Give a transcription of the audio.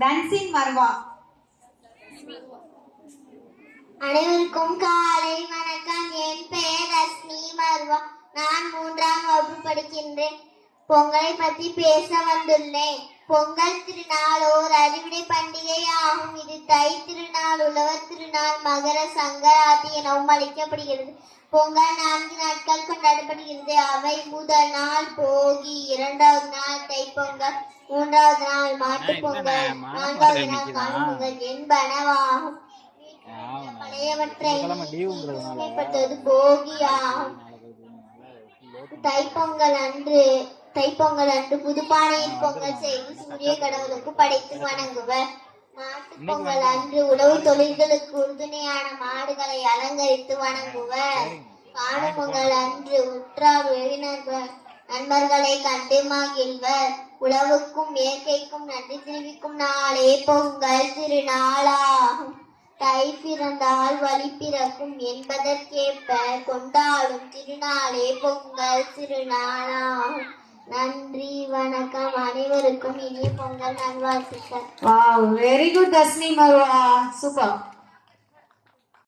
தன்சின் Marwa. அனைவருக்கும் காலை வணக்கம். என் பெயர் ரஷ்மி மர்வா. நான் 3ஆம் வகுப்பு படிக்கின்றேன். பொங்கலை பற்றி பேச வந்துள்ளேன். பொங்கல் திருநாள் ஓர் அறுவடை பண்டிகை ஆகும். இது தை திருநாள், உழவர் திருநாள், மகர சங்கராந்தி எனவும் அழைக்கப்படுகிறது. பொங்கல் 4 நாட்கள் கொண்டாடப்படுகிறது. அவை முதல் நாள் போகி, 2வது நாள் தைப்பொங்கல், 3வது நாள் மாட்டுப் பொங்கல், 4வது நாள் காணும் பொங்கல் என்பனவாகும். பழையவற்றை போகி ஆகும். தைப்பொங்கல் அன்று புதுப்பானையில் பொங்கல் செய்து சூரிய கடவுளுக்கு படைத்து வணங்குவர். மாட்டுப் பொங்கல் அன்று உழவு தொழில்களுக்கு உறுதுணையான மாடுகளை அலங்கரித்து வணங்குவர். காணும் பொங்கல் அன்று உற்றார் உறவினர்கள் நண்பர்களை கண்டு மகிழ்வர். உழவுக்கும் இயற்கைக்கும் நன்றி தெரிவிக்கும் நாளே பொங்கல் திருநாளாகும். தை பிறந்தால் வழி பிறக்கும் என்பதற்கேற்ப கொண்டாடும் திருநாளே பொங்கல் திருநாளாகும். நன்றி, வணக்கம். அனைவருக்கும் இனிய பொங்கல் நல்வாழ்த்துக்கள். Wow, very good Dasni Marwa. Super.